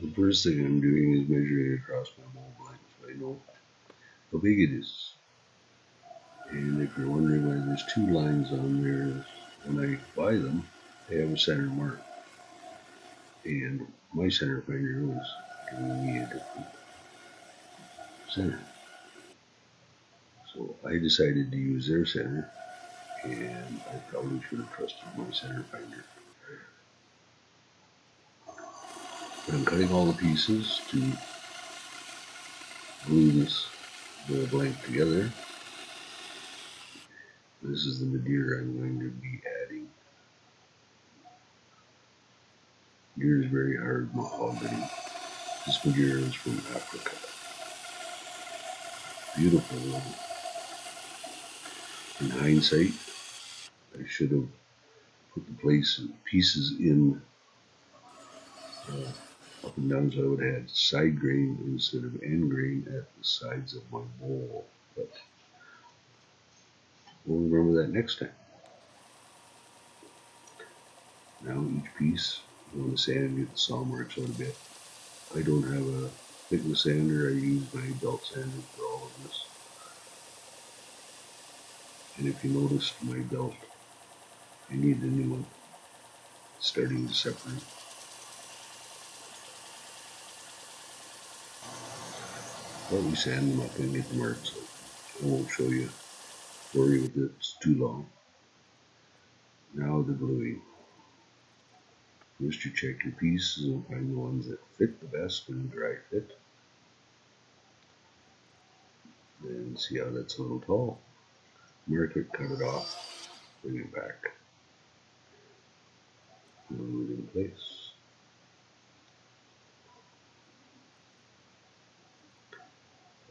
The first thing I'm doing is measuring across my bowl blank so I know how big it is. And if you're wondering why there's two lines on there, when I buy them, they have a center mark. And my center finder was giving me a different center. So I decided to use their center, and I probably should have trusted my center finder. But I'm cutting all the pieces to glue this little blank together. This is the Madera I'm going to be adding. Madera is very hard mahogany. This Madera is from Africa. Beautiful one. In hindsight, I should have put the pieces in up and down so I would have had side grain instead of end grain at the sides of my bowl. But we'll remember that next time. Now each piece, I want to sand and get the saw marks out a bit. I don't have a thickness sander. I use my belt sander for all of this. And if you noticed my belt, I need a new one. It's starting to separate. But we sand them up and get the marks out. I won't show you. Worry with it, it's too long. Now the gluing. First you check your pieces and find the ones that fit the best in a dry fit. Then see how that's a little tall. Mark it, cut it off, bring it back. Glue it in place.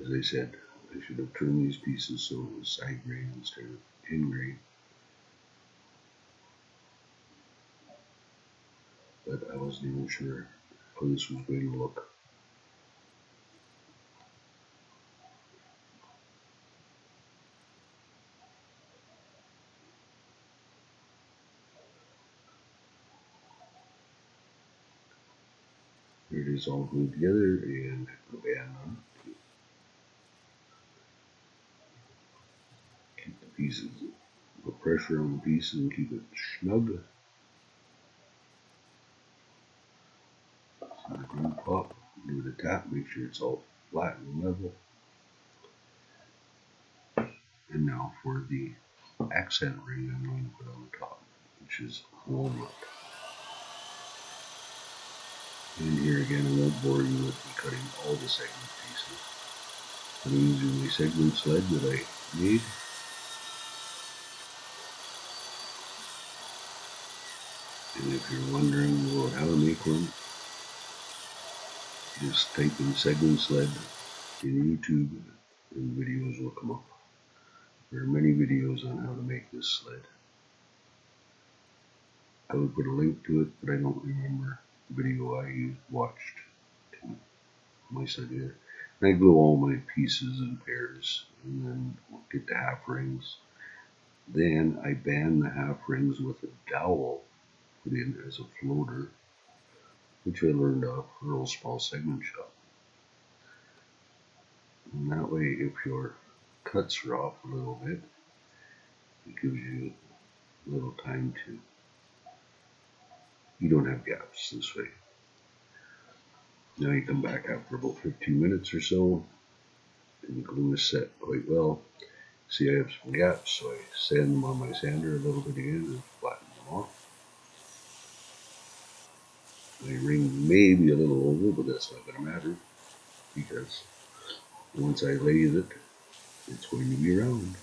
As I said, I should have trimmed these pieces so it was side grain instead of end grain. But I wasn't even sure how this was going to look. There it is all glued together and the band on. Keep the pieces, put pressure on the pieces and keep it snug. So the glue pop, give it a tap, make sure it's all flat and level. And now for the accent ring I'm going to put on the top, which is walnut. And here again, I won't bore you with me cutting all the segment pieces. I'm using the segment sled that I made. And if you're wondering about how to make one, just type in segment sled in YouTube and videos will come up. There are many videos on how to make this sled. I would put a link to it, but I don't remember the video I watched to my sled either. And I glue all my pieces in pairs and then get the half rings. Then I band the half rings with a dowel put in as a floater, which I learned off Earl's Small Segment Shop. And that way, if your cuts are off a little bit, it gives you a little time to, you don't have gaps this way. Now you come back after about 15 minutes or so, and the glue is set quite well. See, I have some gaps, so I sand them on my sander a little bit again and flatten them off. My ring may be a little over, but that's not going to matter because once I lathe it, it's going to be round.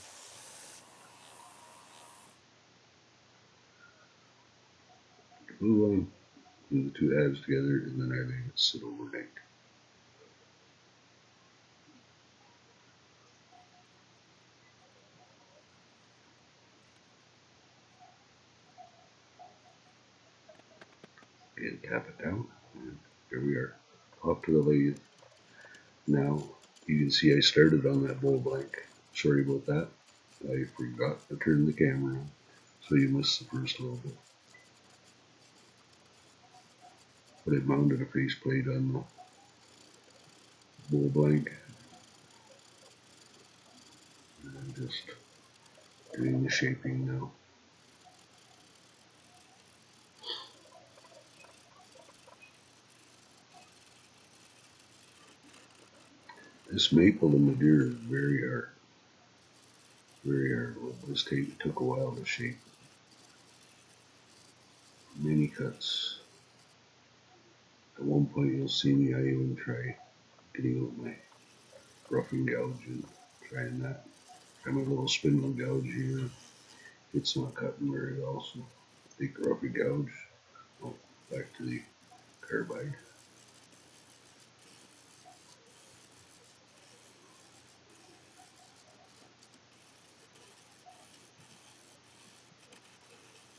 Glue on, glue the two halves together, and then I let it sit overnight. And tap it down, and there we are, off to the lathe. Now you can see I started on that bowl blank. Sorry about that. I forgot to turn the camera on, so you missed the first little bit. But I mounted a faceplate on the bowl blank, and I'm just doing the shaping now. This maple in Madera is very hard. Very hard. This tape took a while to shape. Many cuts. At one point you'll see me, I even try getting out my roughing gouge and trying that. Try my little spindle gouge here. It's not cutting very well, so take the roughing gouge. Oh, back to the carbide.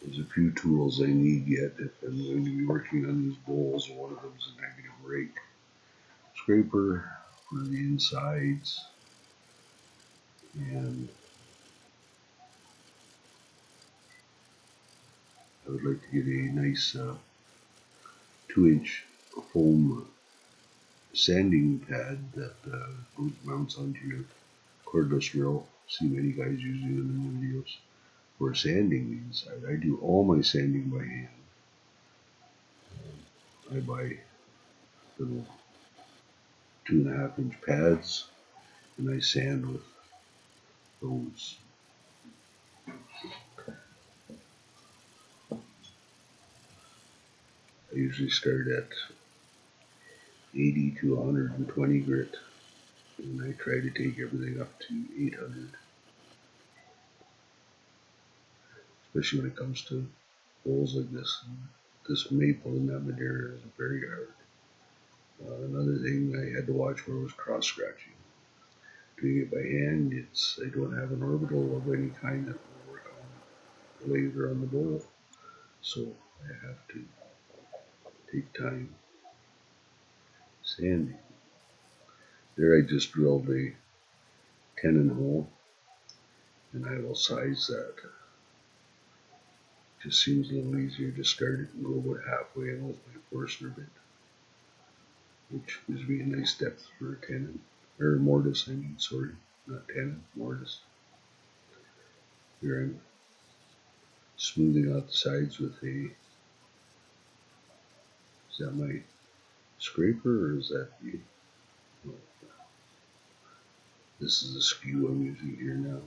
There's a few tools I need yet if I'm going to be working on these bowls. One of them is a negative rake scraper for the insides, and I would like to get a nice 2-inch foam sanding pad that mounts onto your cordless drill. See many guys using them in the videos for sanding the inside. I do all my sanding by hand. I buy little 2.5-inch pads and I sand with those. I usually start at 80 to 120 grit, and I try to take everything up to 800, especially when it comes to bowls like this. This maple in that Madera is very hard. Another thing I had to watch for was cross scratching. Doing it by hand, I don't have an orbital of any kind that will work on the laser on the bowl, so I have to take time sanding. There I just drilled a tenon hole, and I will size that. Just seems a little easier to start it and go about halfway in with my Forstner bit, which gives me a nice depth for a tenon, or mortise I mean, sorry, not tenon, mortise. Here I'm smoothing out the sides with is that my scraper or is that the, no, this is the skew I'm using here now.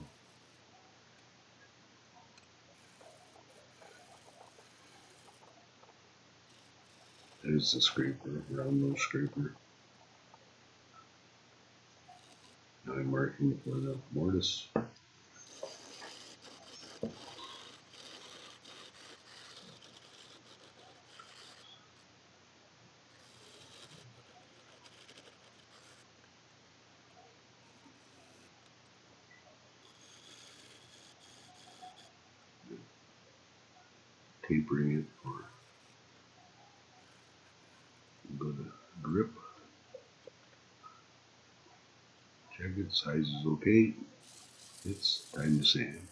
There's the scraper, round nose scraper. Now I'm marking for the mortise. Tapering it for good grip. Check it, size is okay. It's time to sand.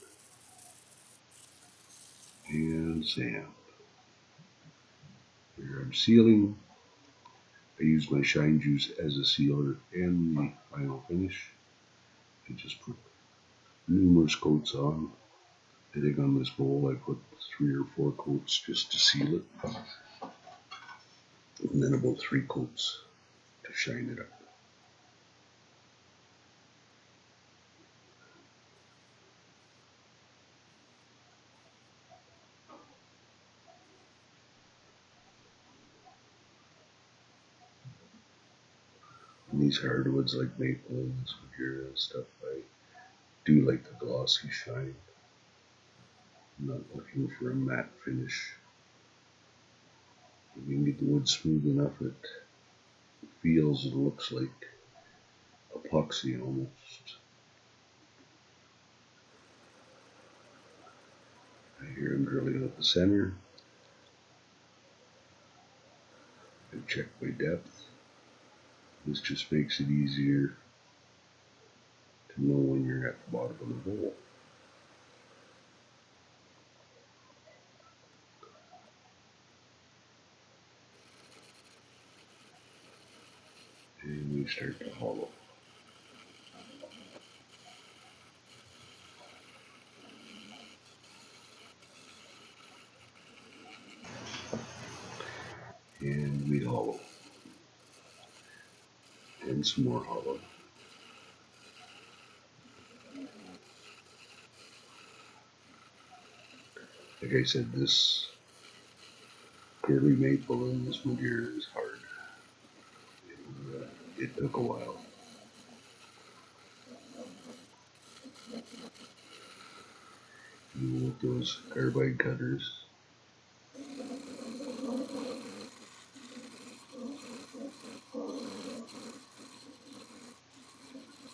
And sand. Here I'm sealing. I use my shine juice as a sealer and the final finish. I just put numerous coats on. I think on this bowl I put 3 or 4 coats just to seal it. And then about 3 coats to shine it up. And these hardwoods like maple and this material and stuff, I do like the glossy shine. I'm not looking for a matte finish. If you can get the wood smooth enough, it feels and looks like epoxy almost. Here I'm drilling out the center. I've checked my depth. This just makes it easier to know when you're at the bottom of the bowl. we start to hollow. And we hollow. And some more hollow. Like I said, this curly maple and this Madera is hard. And, it took a while. Even with those carbide cutters.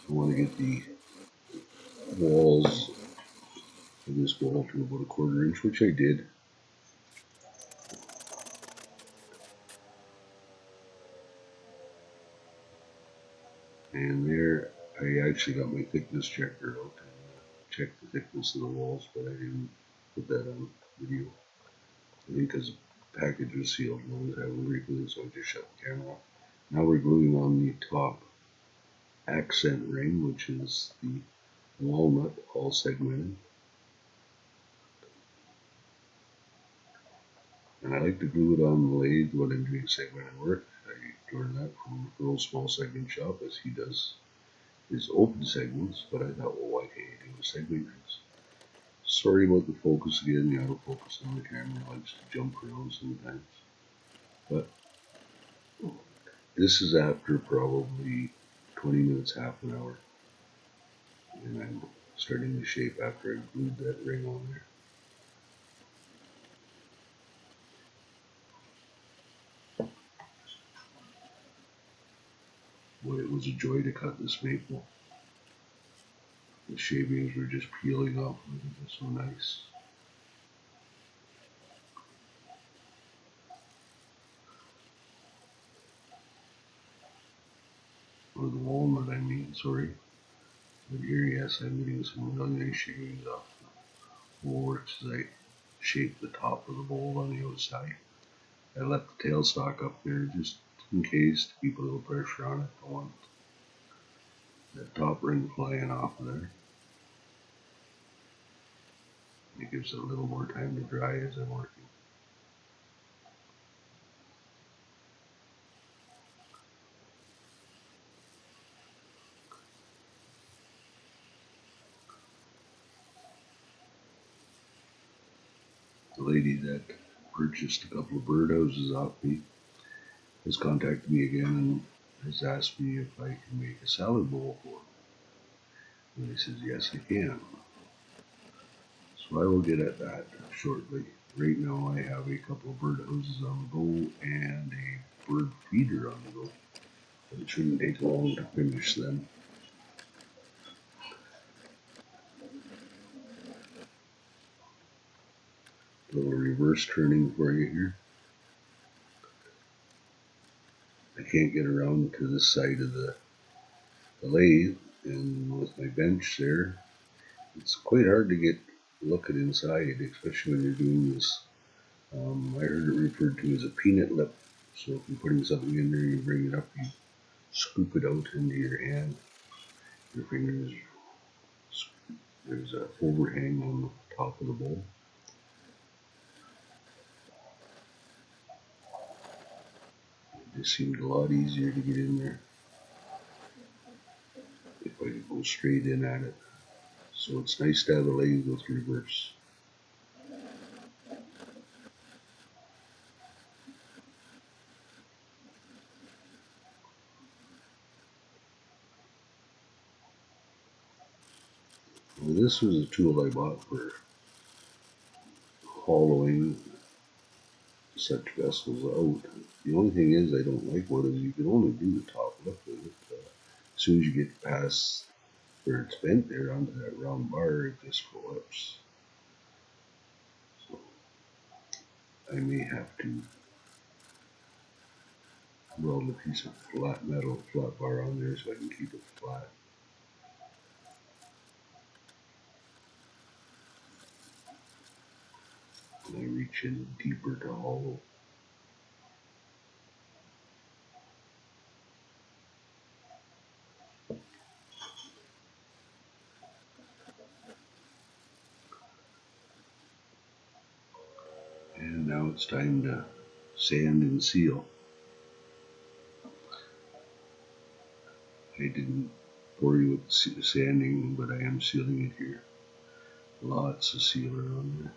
I want to get the walls of this wall to about 1/4 inch, which I did. And there, I actually got my thickness checker out and checked the thickness of the walls, but I didn't put that on video. I think because the package was sealed and I was having to reglue it, so I just shut the camera off. Now we're gluing on the top accent ring, which is the walnut, all segmented. And I like to glue it on the lathe when I'm doing segmented work. I learned that from Earl's Small Segment Shop, as he does his open segments, but I thought, well, why can't you do a segment? Sorry about the focus again, the autofocus on the camera likes to jump around sometimes. But this is after probably 20 minutes, half an hour. And I'm starting to shape after I glued that ring on there. Boy, it was a joy to cut this maple. The shavings were just peeling off. It was so nice. Or the walnut, I mean, sorry. But here, yes, I'm getting some really nice shavings off the works as I shape the top of the bowl on the outside. I left the tailstock up there just in case to keep a little pressure on it. I want that top ring flying off of there. It gives it a little more time to dry as I'm working. The lady that purchased a couple of birdhouses off me has contacted me again and has asked me if I can make a salad bowl for her. And I says, yes, I can. So I will get at that shortly. Right now I have a couple of birdhouses on the go and a bird feeder on the go. But it shouldn't take long to finish them. A little reverse turning for you here. I can't get around to this side of the lathe, and with my bench there, it's quite hard to get looking inside, especially when you're doing this. I heard it referred to as a peanut lip. So if you're putting something in there, you bring it up, you scoop it out into your hand. Your fingers, there's a overhang on the top of the bowl. It just seemed a lot easier to get in there if I could go straight in at it. So it's nice to have a lathe with reverse. Well, this was a tool I bought for hollowing such vessels out. The only thing is I don't like what is you can only do the top lip with it. As soon as you get past where it's bent there onto that round bar, it just flips. So I may have to weld a piece of flat metal, flat bar on there so I can keep it flat. And I reach in deeper to hollow. now it's time to sand and seal. I didn't bore you with sanding, but I am sealing it here. Lots of sealer on there.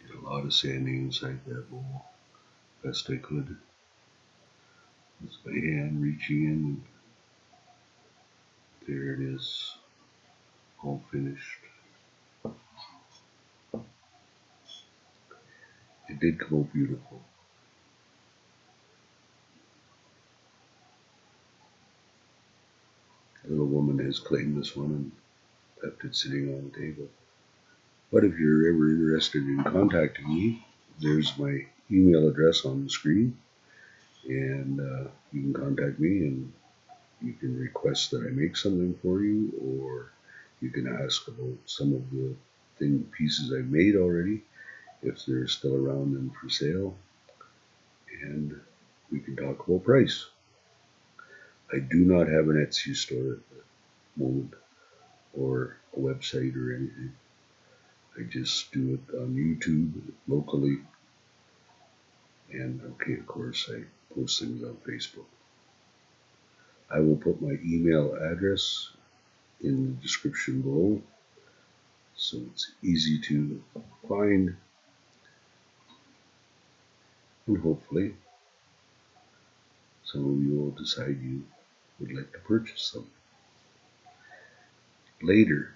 Did a lot of sanding inside that bowl, best I could. With my hand reaching in, and there it is, all finished. It did come out beautiful. The little woman has claimed this one and left it sitting on the table. But if you're ever interested in contacting me, there's my email address on the screen, and you can contact me and you can request that I make something for you, or you can ask about some of the pieces I've made already, if they're still around and for sale, and we can talk about price. I do not have an Etsy store at the moment, or a website or anything. I just do it on YouTube locally, and okay, of course, I post things on Facebook. I will put my email address in the description below, so it's easy to find, and hopefully some of you will decide you would like to purchase some. Later,